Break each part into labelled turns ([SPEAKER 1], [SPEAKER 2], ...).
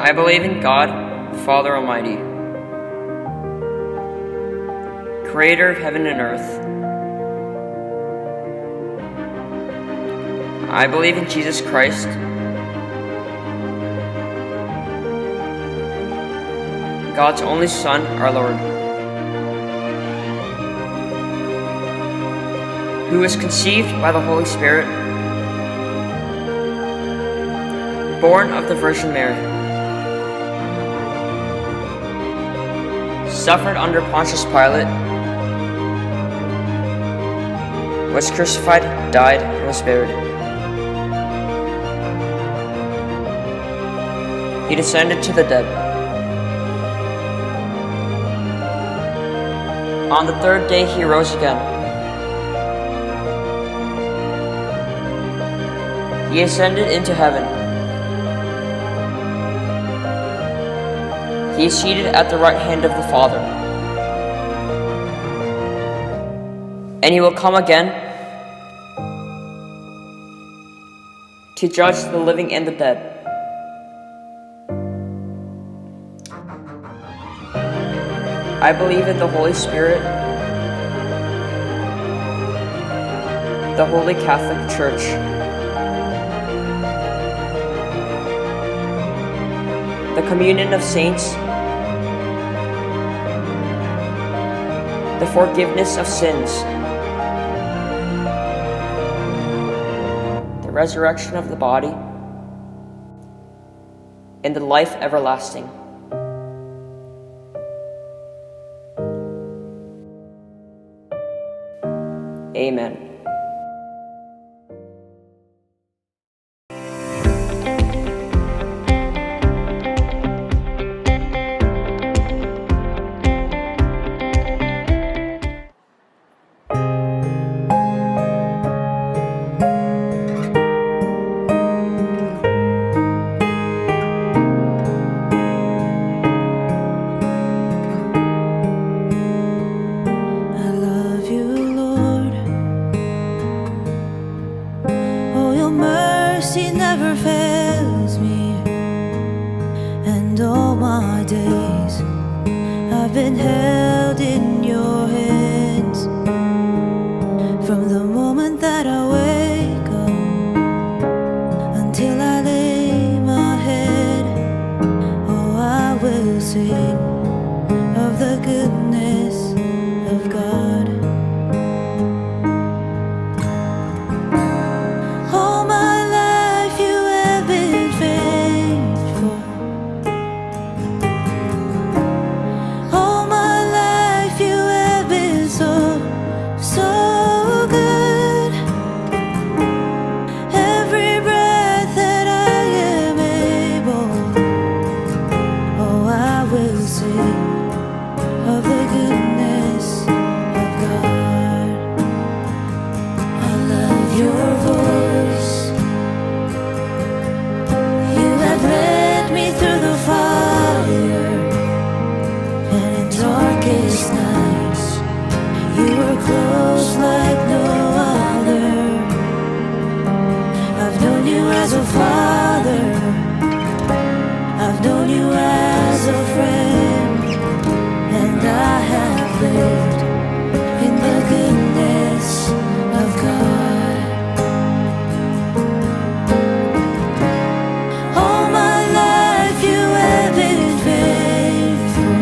[SPEAKER 1] I believe in God, Father Almighty, Creator of heaven and earth. I believe in Jesus Christ, God's only Son, our Lord, who was conceived by the Holy Spirit, born of the Virgin Mary, suffered under Pontius Pilate, was crucified, died, and was buried. He descended to the dead. On the third day he rose again. He ascended into heaven. He is seated at the right hand of the Father. And he will come again to judge the living and the dead. I believe in the Holy Spirit, the Holy Catholic Church, the communion of saints, the forgiveness of sins, the resurrection of the body, and the life everlasting. Amen.
[SPEAKER 2] Mercy never fails me, and all my days I've been held in your hands. From the moment that I wake up until I lay my head, oh, I will sing of the goodness of God. Close like no other. I've known you as a father, I've known you as a friend, and I have lived in the goodness of God. All my life you have been faithful.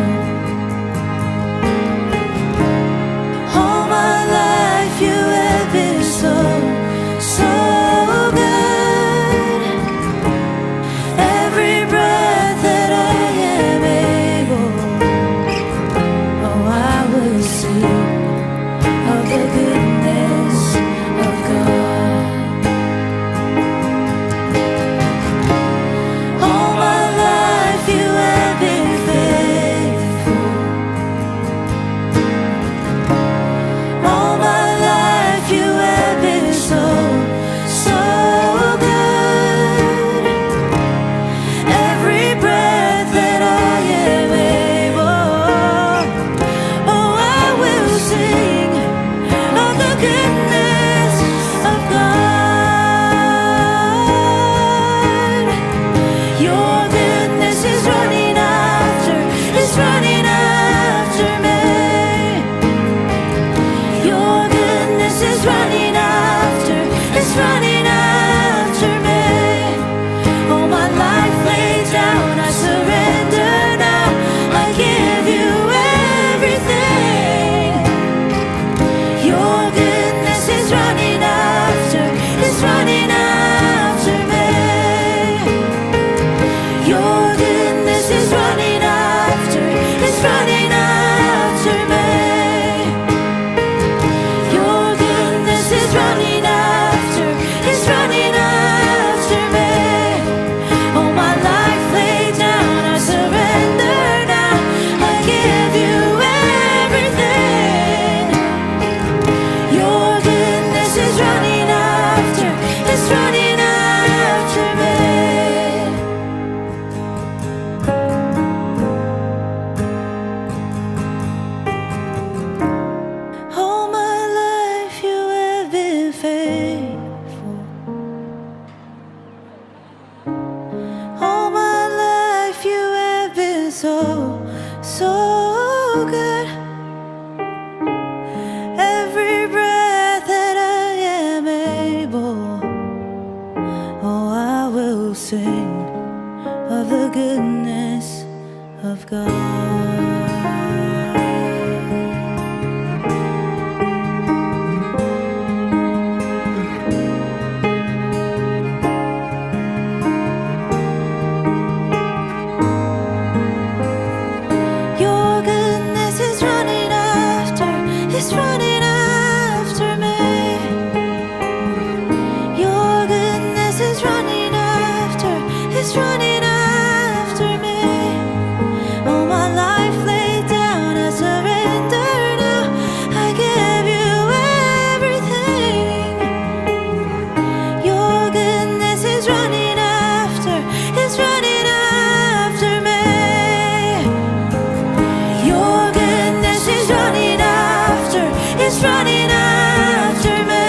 [SPEAKER 2] running after me.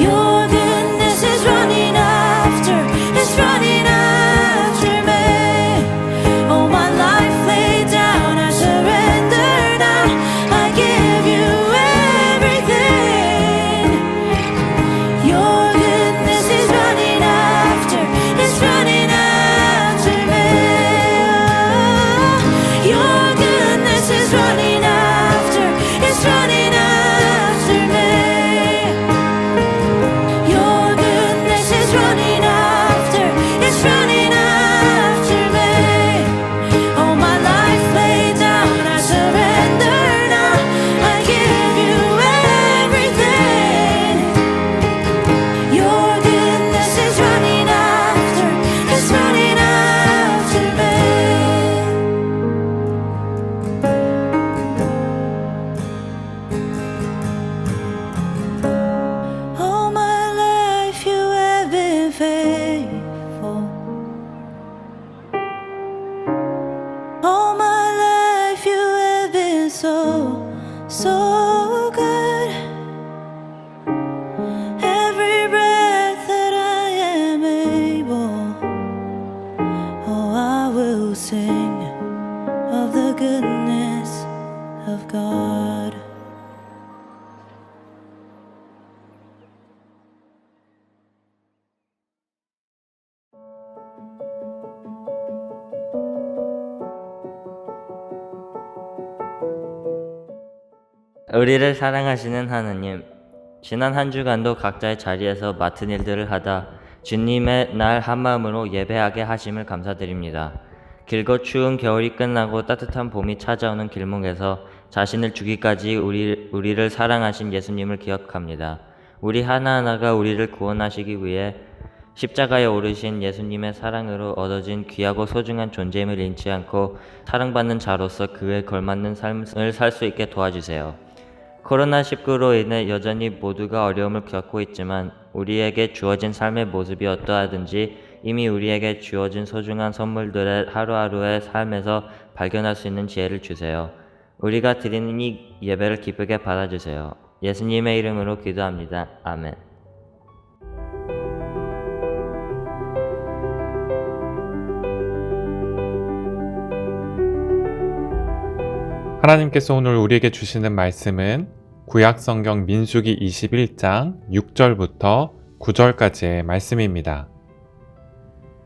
[SPEAKER 2] Your goodness is running after, it's running after me. Oh, my life laid down, I surrender now. I give you everything. Your goodness is running after, it's running after me. Your goodness is running after, it's running after me. Your goodness is running after, it's running after me. Oh, my life laid down, I surrender now. I give you everything. Your goodness is running after, it's running after me. All my life you have been faithful. All my life you have been so, so good. Every breath that I am able, oh, I will sing of the goodness of God.
[SPEAKER 3] 우리를 사랑하시는 하느님, 지난 한 주간도 각자의 자리에서 맡은 일들을 하다 주님의 날 한마음으로 예배하게 하심을 감사드립니다. 길고 추운 겨울이 끝나고 따뜻한 봄이 찾아오는 길목에서 자신을 주기까지 우리를 사랑하신 예수님을 기억합니다. 우리 하나하나가 우리를 구원하시기 위해 십자가에 오르신 예수님의 사랑으로 얻어진 귀하고 소중한 존재임을 잃지 않고 사랑받는 자로서 그에 걸맞는 삶을 살 수 있게 도와주세요. 코로나19로 인해 여전히 모두가 어려움을 겪고 있지만 우리에게 주어진 삶의 모습이 어떠하든지 이미 우리에게 주어진 소중한 선물들의 하루하루의 삶에서 발견할 수 있는 지혜를 주세요. 우리가 드리는 이 예배를 기쁘게 받아주세요. 예수님의 이름으로 기도합니다. 아멘.
[SPEAKER 4] 하나님께서 오늘 우리에게 주시는 말씀은 구약성경 민수기 21장 6절부터 9절까지의 말씀입니다.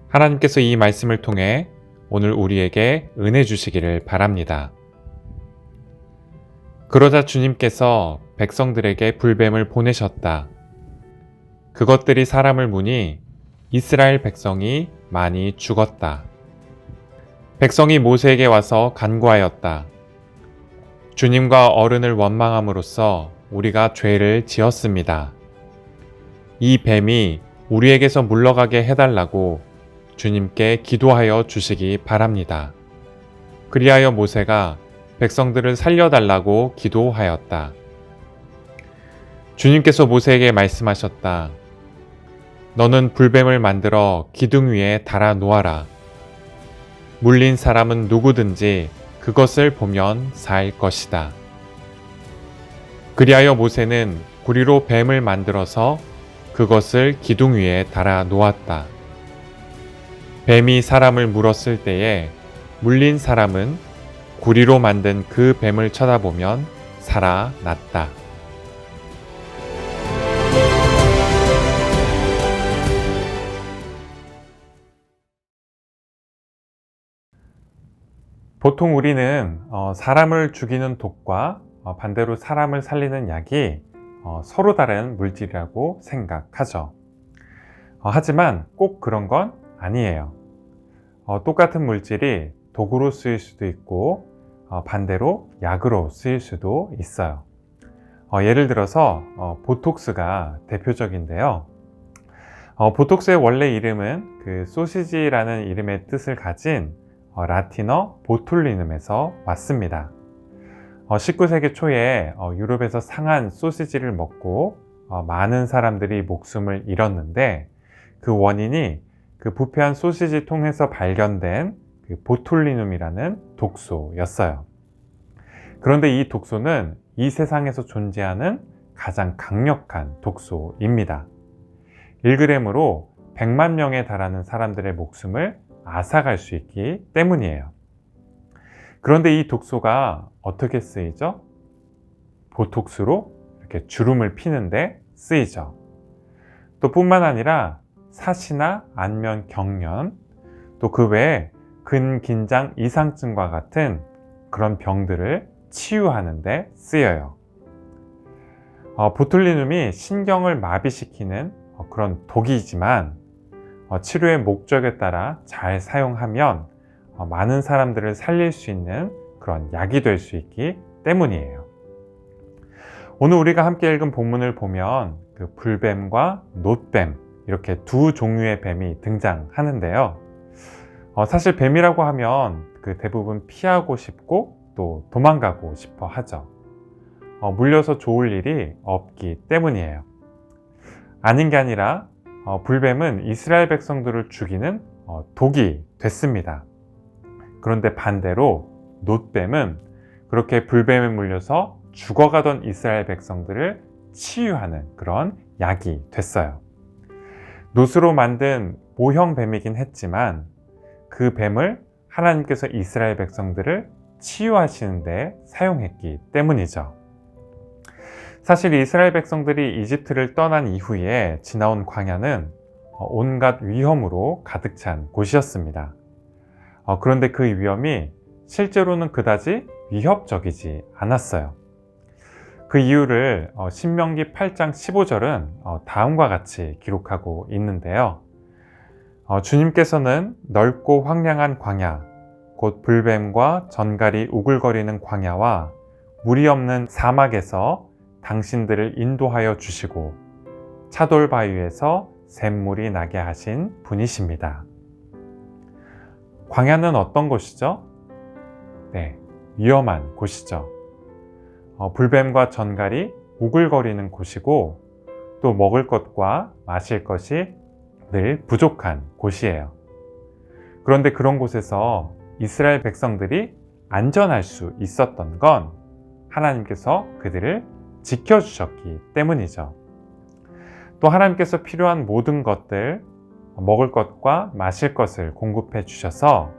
[SPEAKER 4] 하나님께서 이 말씀을 통해 오늘 우리에게 은혜 주시기를 바랍니다. 그러자 주님께서 백성들에게 불뱀을 보내셨다. 그것들이 사람을 무니 이스라엘 백성이 많이 죽었다. 백성이 모세에게 와서 간구하였다. 주님과 어른을 원망함으로써 우리가 죄를 지었습니다. 이 뱀이 우리에게서 물러가게 해달라고 주님께 기도하여 주시기 바랍니다. 그리하여 모세가 백성들을 살려달라고 기도하였다. 주님께서 모세에게 말씀하셨다. 너는 불뱀을 만들어 기둥 위에 달아 놓아라. 물린 사람은 누구든지 그것을 보면 살 것이다. 그리하여 모세는 구리로 뱀을 만들어서 그것을 기둥 위에 달아 놓았다. 뱀이 사람을 물었을 때에 물린 사람은 구리로 만든 그 뱀을 쳐다보면 살아났다. 보통 우리는 사람을 죽이는 독과 반대로 사람을 살리는 약이 서로 다른 물질이라고 생각하죠. 하지만 꼭 그런 건 아니에요. 똑같은 물질이 독으로 쓰일 수도 있고 반대로 약으로 쓰일 수도 있어요. 예를 들어서 보톡스가 대표적인데요. 보톡스의 원래 이름은 그 소시지라는 이름의 뜻을 가진 라틴어 보툴리눔에서 왔습니다. 19세기 초에 유럽에서 상한 소시지를 먹고 많은 사람들이 목숨을 잃었는데 그 원인이 그 부패한 소시지 통에서 발견된 그 보툴리눔이라는 독소였어요. 그런데 이 독소는 이 세상에서 존재하는 가장 강력한 독소입니다. 1g으로 100만 명에 달하는 사람들의 목숨을 앗아갈 수 있기 때문이에요. 그런데 이 독소가 어떻게 쓰이죠? 보톡스로 이렇게 주름을 피는데 쓰이죠. 또 뿐만 아니라 사시나 안면 경련, 또 그 외에 근긴장 이상증과 같은 그런 병들을 치유하는 데 쓰여요. 보툴리눔이 신경을 마비시키는 그런 독이지만 치료의 목적에 따라 잘 사용하면 많은 사람들을 살릴 수 있는 그런 약이 될 수 있기 때문이에요. 오늘 우리가 함께 읽은 본문을 보면 그 불뱀과 놋뱀, 이렇게 두 종류의 뱀이 등장하는데요. 사실 뱀이라고 하면 그 대부분 피하고 싶고 또 도망가고 싶어 하죠. 물려서 좋을 일이 없기 때문이에요. 아닌 게 아니라 불뱀은 이스라엘 백성들을 죽이는 독이 됐습니다. 그런데 반대로 놋뱀은 그렇게 불뱀에 물려서 죽어가던 이스라엘 백성들을 치유하는 그런 약이 됐어요. 놋으로 만든 모형 뱀이긴 했지만 그 뱀을 하나님께서 이스라엘 백성들을 치유하시는 데 사용했기 때문이죠. 사실 이스라엘 백성들이 이집트를 떠난 이후에 지나온 광야는 온갖 위험으로 가득 찬 곳이었습니다. 그런데 그 위험이 실제로는 그다지 위협적이지 않았어요. 그 이유를 신명기 8장 15절은 다음과 같이 기록하고 있는데요. 주님께서는 넓고 황량한 광야, 곧 불뱀과 전갈이 우글거리는 광야와 물이 없는 사막에서 당신들을 인도하여 주시고 차돌바위에서 샘물이 나게 하신 분이십니다. 광야는 어떤 곳이죠? 네, 위험한 곳이죠. 불뱀과 전갈이 우글거리는 곳이고 또 먹을 것과 마실 것이 늘 부족한 곳이에요. 그런데 그런 곳에서 이스라엘 백성들이 안전할 수 있었던 건 하나님께서 그들을 지켜주셨기 때문이죠. 또 하나님께서 필요한 모든 것들, 먹을 것과 마실 것을 공급해 주셔서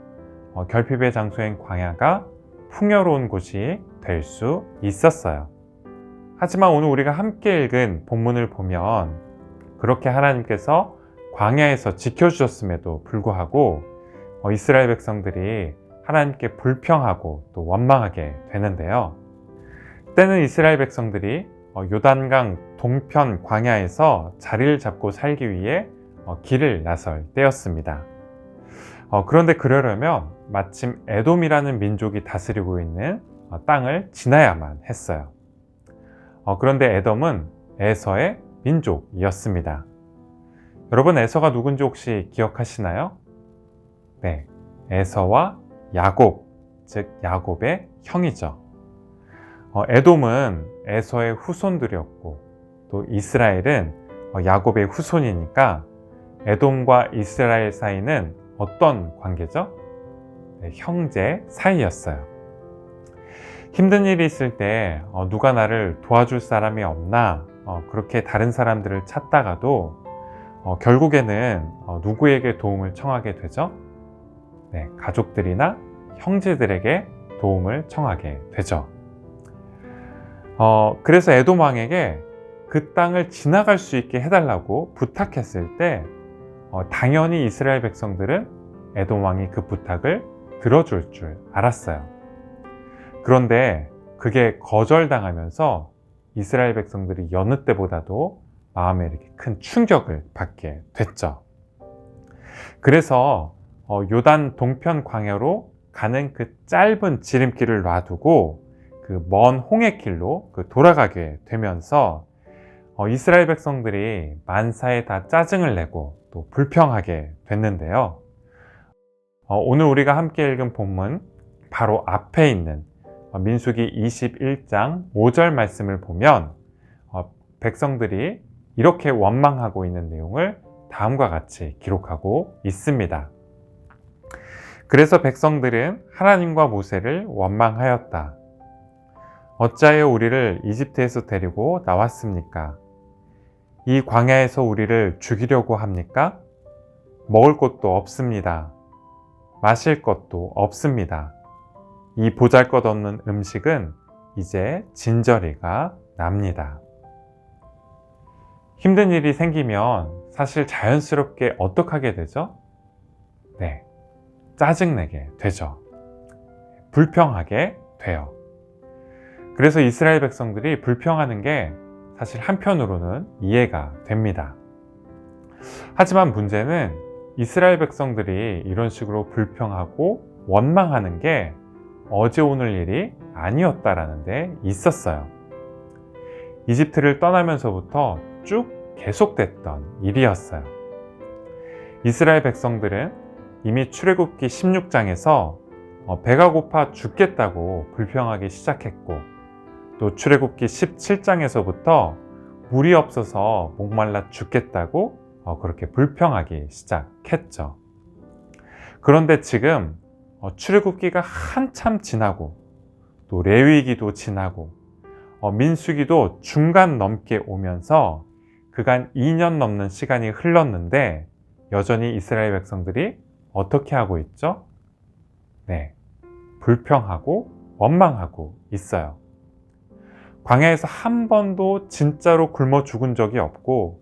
[SPEAKER 4] 결핍의 장소인 광야가 풍요로운 곳이 될 수 있었어요. 하지만 오늘 우리가 함께 읽은 본문을 보면 그렇게 하나님께서 광야에서 지켜주셨음에도 불구하고 이스라엘 백성들이 하나님께 불평하고 또 원망하게 되는데요. 때는 이스라엘 백성들이 요단강 동편 광야에서 자리를 잡고 살기 위해 길을 나설 때였습니다. 그런데 그러려면 마침 에돔이라는 민족이 다스리고 있는 땅을 지나야만 했어요. 그런데 에돔은 에서의 민족이었습니다. 여러분, 에서가 누군지 혹시 기억하시나요? 네, 에서와 야곱, 즉 야곱의 형이죠. 에돔은 에서의 후손들이었고 또 이스라엘은 야곱의 후손이니까 에돔과 이스라엘 사이는 어떤 관계죠? 네, 형제 사이였어요. 힘든 일이 있을 때 누가 나를 도와줄 사람이 없나 그렇게 다른 사람들을 찾다가도 결국에는 누구에게 도움을 청하게 되죠? 네, 가족들이나 형제들에게 도움을 청하게 되죠. 그래서 에돔 왕에게 그 땅을 지나갈 수 있게 해달라고 부탁했을 때 당연히 이스라엘 백성들은 에돔 왕이 그 부탁을 들어줄 줄 알았어요. 그런데 그게 거절당하면서 이스라엘 백성들이 여느 때보다도 마음에 이렇게 큰 충격을 받게 됐죠. 그래서 요단 동편 광야로 가는 그 짧은 지름길을 놔두고 그 먼 홍해길로 돌아가게 되면서 이스라엘 백성들이 만사에 다 짜증을 내고 또 불평하게 됐는데요. 오늘 우리가 함께 읽은 본문 바로 앞에 있는 민수기 21장 5절 말씀을 보면 백성들이 이렇게 원망하고 있는 내용을 다음과 같이 기록하고 있습니다. 그래서 백성들은 하나님과 모세를 원망하였다. 어찌하여 우리를 이집트에서 데리고 나왔습니까? 이 광야에서 우리를 죽이려고 합니까? 먹을 것도 없습니다. 마실 것도 없습니다. 이 보잘것없는 음식은 이제 진저리가 납니다. 힘든 일이 생기면 사실 자연스럽게 어떻게 하게 되죠? 네, 짜증내게 되죠. 불평하게 돼요. 그래서 이스라엘 백성들이 불평하는 게 사실 한편으로는 이해가 됩니다. 하지만 문제는 이스라엘 백성들이 이런 식으로 불평하고 원망하는 게 어제 오늘 일이 아니었다라는 데 있었어요. 이집트를 떠나면서부터 쭉 계속됐던 일이었어요. 이스라엘 백성들은 이미 출애굽기 16장에서 배가 고파 죽겠다고 불평하기 시작했고, 또 출애굽기 17장에서부터 물이 없어서 목말라 죽겠다고 그렇게 불평하기 시작했죠. 그런데 지금 출애굽기가 한참 지나고, 또 레위기도 지나고, 민수기도 중간 넘게 오면서 그간 2년 넘는 시간이 흘렀는데 여전히 이스라엘 백성들이 어떻게 하고 있죠? 네, 불평하고 원망하고 있어요. 광야에서 한 번도 진짜로 굶어 죽은 적이 없고,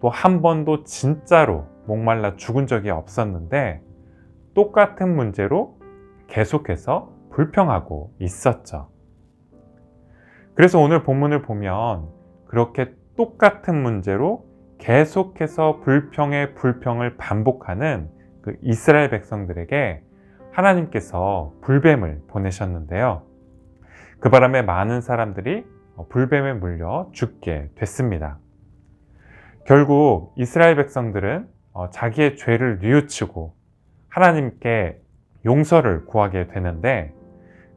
[SPEAKER 4] 또 한 번도 진짜로 목말라 죽은 적이 없었는데 똑같은 문제로 계속해서 불평하고 있었죠. 그래서 오늘 본문을 보면 그렇게 똑같은 문제로 계속해서 불평을 반복하는 그 이스라엘 백성들에게 하나님께서 불뱀을 보내셨는데요. 그 바람에 많은 사람들이 불뱀에 물려 죽게 됐습니다. 결국 이스라엘 백성들은 자기의 죄를 뉘우치고 하나님께 용서를 구하게 되는데,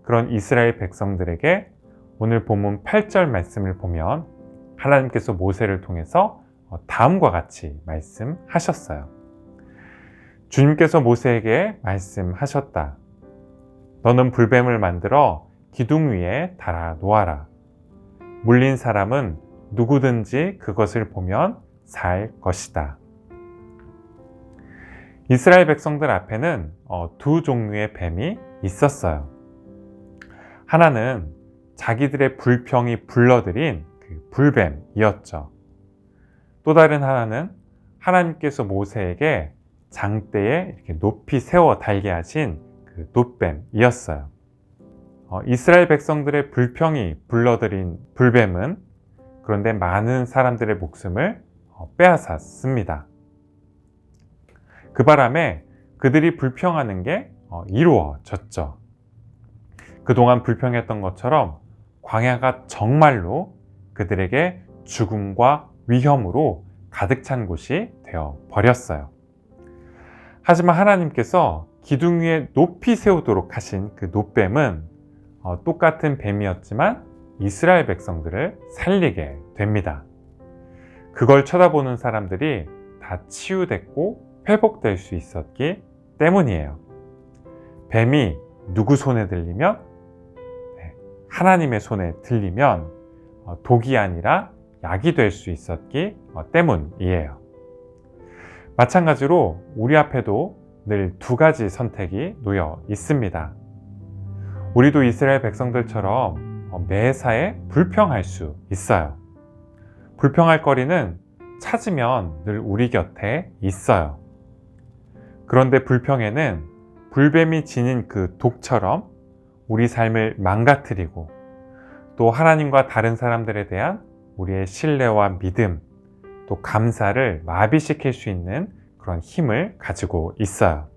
[SPEAKER 4] 그런 이스라엘 백성들에게 오늘 본문 8절 말씀을 보면 하나님께서 모세를 통해서 다음과 같이 말씀하셨어요. 주님께서 모세에게 말씀하셨다. 너는 불뱀을 만들어 기둥 위에 달아 놓아라. 물린 사람은 누구든지 그것을 보면 살 것이다. 이스라엘 백성들 앞에는 두 종류의 뱀이 있었어요. 하나는 자기들의 불평이 불러들인 그 불뱀이었죠. 또 다른 하나는 하나님께서 모세에게 장대에 이렇게 높이 세워 달게 하신 그 놋뱀이었어요. 이스라엘 백성들의 불평이 불러들인 불뱀은 그런데 많은 사람들의 목숨을 빼앗았습니다. 그 바람에 그들이 불평하는 게 이루어졌죠. 그동안 불평했던 것처럼 광야가 정말로 그들에게 죽음과 위험으로 가득 찬 곳이 되어 버렸어요. 하지만 하나님께서 기둥 위에 높이 세우도록 하신 그 놋뱀은 똑같은 뱀이었지만 이스라엘 백성들을 살리게 됩니다. 그걸 쳐다보는 사람들이 다 치유됐고 회복될 수 있었기 때문이에요. 뱀이 누구 손에 들리면? 하나님의 손에 들리면 독이 아니라 약이 될 수 있었기 때문이에요. 마찬가지로 우리 앞에도 늘 두 가지 선택이 놓여 있습니다. 우리도 이스라엘 백성들처럼 매사에 불평할 수 있어요. 불평할 거리는 찾으면 늘 우리 곁에 있어요. 그런데 불평에는 불뱀이 지닌 그 독처럼 우리 삶을 망가뜨리고, 또 하나님과 다른 사람들에 대한 우리의 신뢰와 믿음, 또 감사를 마비시킬 수 있는 그런 힘을 가지고 있어요.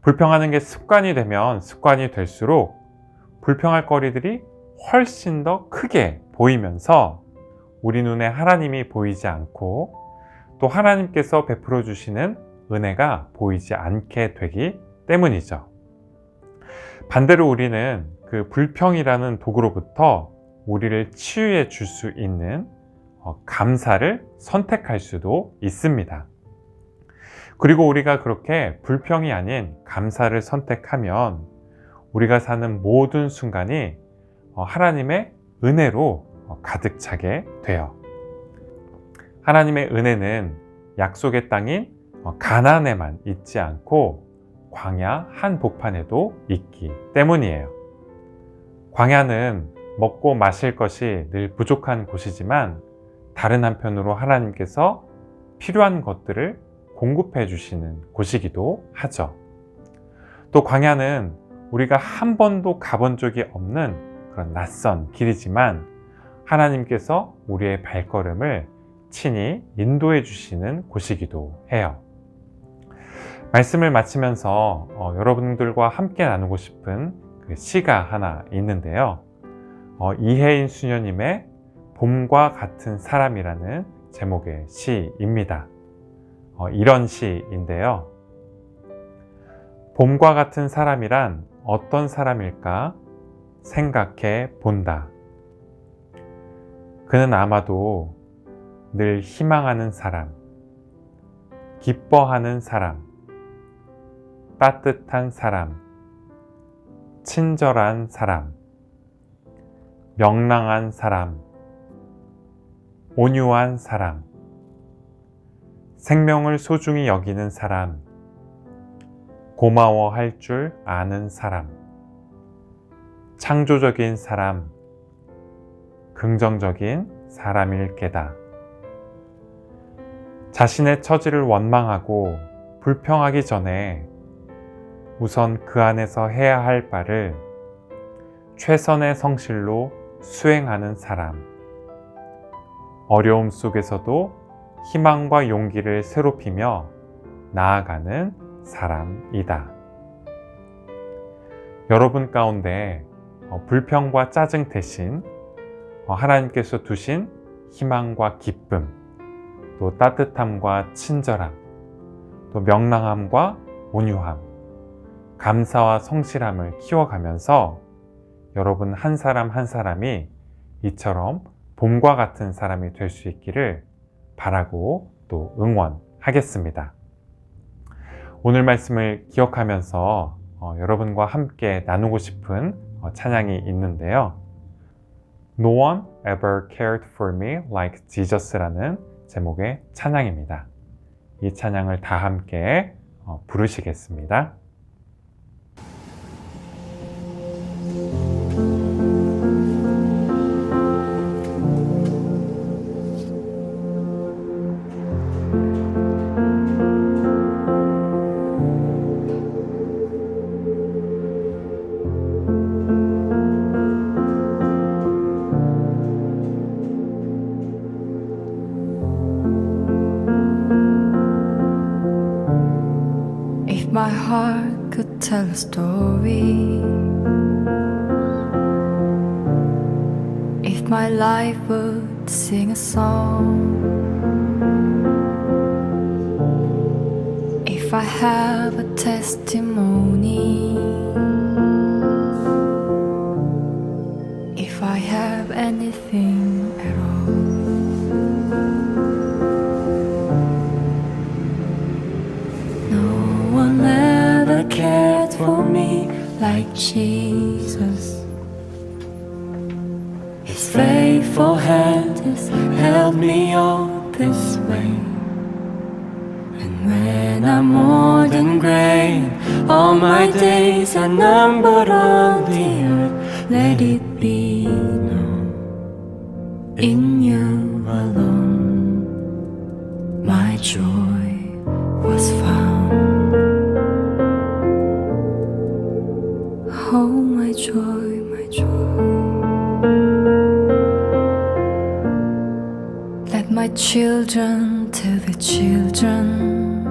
[SPEAKER 4] 불평하는 게 습관이 되면 습관이 될수록 불평할 거리들이 훨씬 더 크게 보이면서 우리 눈에 하나님이 보이지 않고, 또 하나님께서 베풀어 주시는 은혜가 보이지 않게 되기 때문이죠. 반대로 우리는 그 불평이라는 독으로부터 우리를 치유해 줄 수 있는 감사를 선택할 수도 있습니다. 그리고 우리가 그렇게 불평이 아닌 감사를 선택하면 우리가 사는 모든 순간이 하나님의 은혜로 가득 차게 돼요. 하나님의 은혜는 약속의 땅인 가나안에만 있지 않고 광야 한복판에도 있기 때문이에요. 광야는 먹고 마실 것이 늘 부족한 곳이지만 다른 한편으로 하나님께서 필요한 것들을 공급해 주시는 곳이기도 하죠. 또 광야는 우리가 한 번도 가본 적이 없는 그런 낯선 길이지만 하나님께서 우리의 발걸음을 친히 인도해 주시는 곳이기도 해요. 말씀을 마치면서 여러분들과 함께 나누고 싶은 그 시가 하나 있는데요. 이혜인 수녀님의 봄과 같은 사람이라는 제목의 시입니다. 이런 시인데요. 봄과 같은 사람이란 어떤 사람일까 생각해 본다. 그는 아마도 늘 희망하는 사람, 기뻐하는 사람, 따뜻한 사람, 친절한 사람, 명랑한 사람, 온유한 사람, 생명을 소중히 여기는 사람, 고마워할 줄 아는 사람, 창조적인 사람, 긍정적인 사람일 게다. 자신의 처지를 원망하고 불평하기 전에 우선 그 안에서 해야 할 바를 최선의 성실로 수행하는 사람, 어려움 속에서도 희망과 용기를 새롭히며 나아가는 사람이다. 여러분 가운데 불평과 짜증 대신 하나님께서 두신 희망과 기쁨, 또 따뜻함과 친절함, 또 명랑함과 온유함, 감사와 성실함을 키워가면서 여러분 한 사람 한 사람이 이처럼 봄과 같은 사람이 될 수 있기를 바라고 또 응원하겠습니다. 오늘 말씀을 기억하면서 여러분과 함께 나누고 싶은 찬양이 있는데요. No one ever cared for me like Jesus라는 제목의 찬양입니다. 이 찬양을 다 함께 부르시겠습니다.
[SPEAKER 2] If my heart could tell a story, if my life would sing a song, if I have a testimony, if I have anything at all, no one ever cared for me like Jesus. His faithful hand has held me all this way. And when I'm more than gray, all my days are numbered on the earth, let it be known, in you alone my joy was found. Oh, my joy, my joy. Let my children tell their children,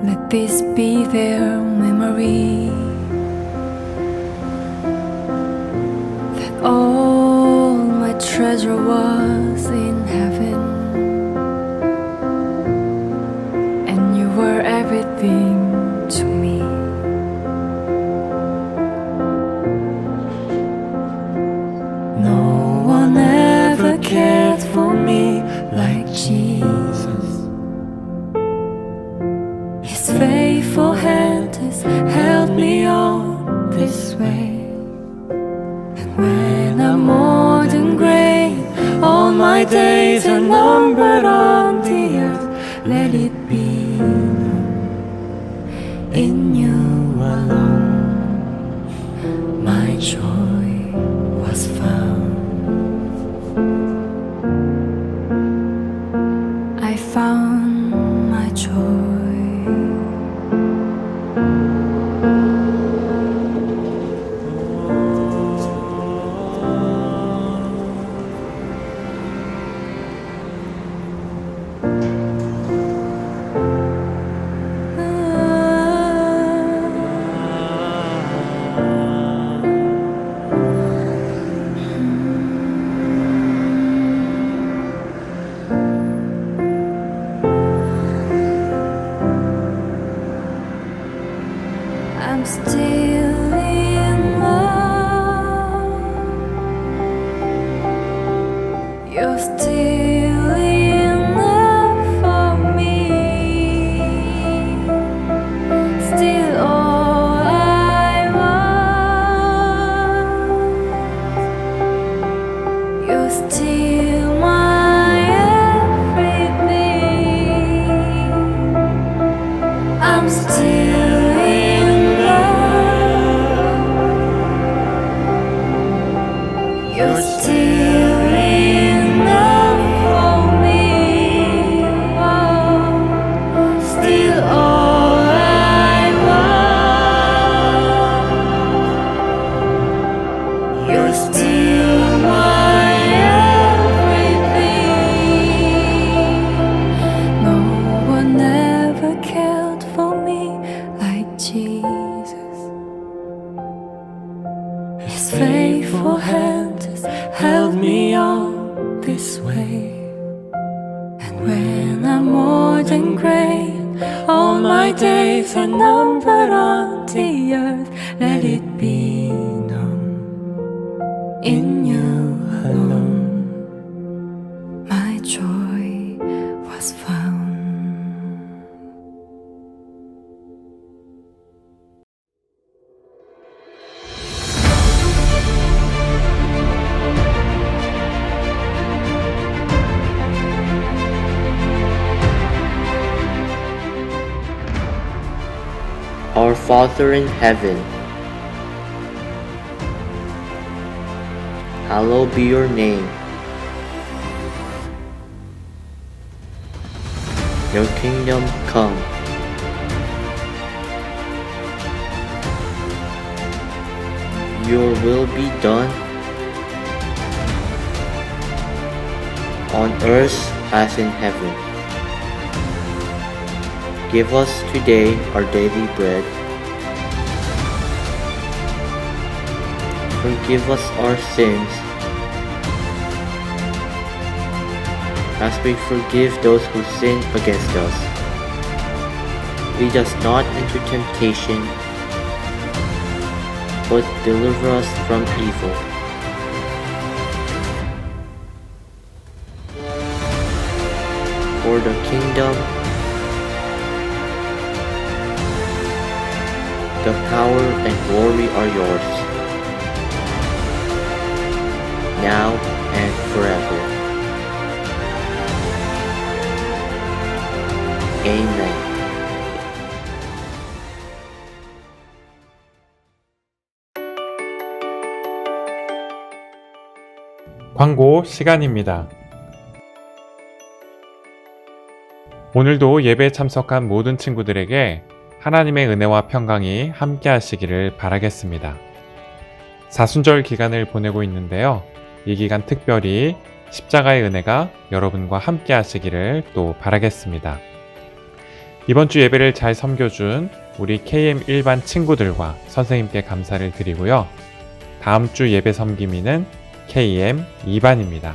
[SPEAKER 2] let this be their memory, that all my treasure was in heaven, and you were everything to me. No one ever cared for me like Jesus. His faithful hand has held me I'm still in love. You're still in love for me. Still all I want. You're still my everything. I'm still you're still in love for me. Oh, still all I want. You're still my everything. No one ever cared for me like Jesus. His faithful hand held me on this way. And when I'm more than gray, all my days are numbered on the earth. Let it be known, in you alone my joy was found.
[SPEAKER 5] Our Father in heaven, hallowed be your name. Your kingdom come. Your will be done on earth as in heaven. Give us today our daily bread. Forgive us our sins, as we forgive those who sin against us. Lead us not into temptation, but deliver us from evil. For the kingdom, the power and glory are yours, now and forever. Amen.
[SPEAKER 4] 광고 시간입니다. 오늘도 예배에 참석한 모든 친구들에게 하나님의 은혜와 평강이 함께 하시기를 바라겠습니다. 사순절 기간을 보내고 있는데요. 이 기간 특별히 십자가의 은혜가 여러분과 함께 하시기를 또 바라겠습니다. 이번 주 예배를 잘 섬겨준 우리 KM 일반 친구들과 선생님께 감사를 드리고요. 다음 주 예배 섬김이는 KM 2반입니다.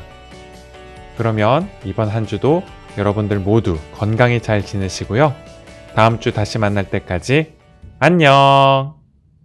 [SPEAKER 4] 그러면 이번 한 주도 여러분들 모두 건강히 잘 지내시고요. 다음 주 다시 만날 때까지 안녕!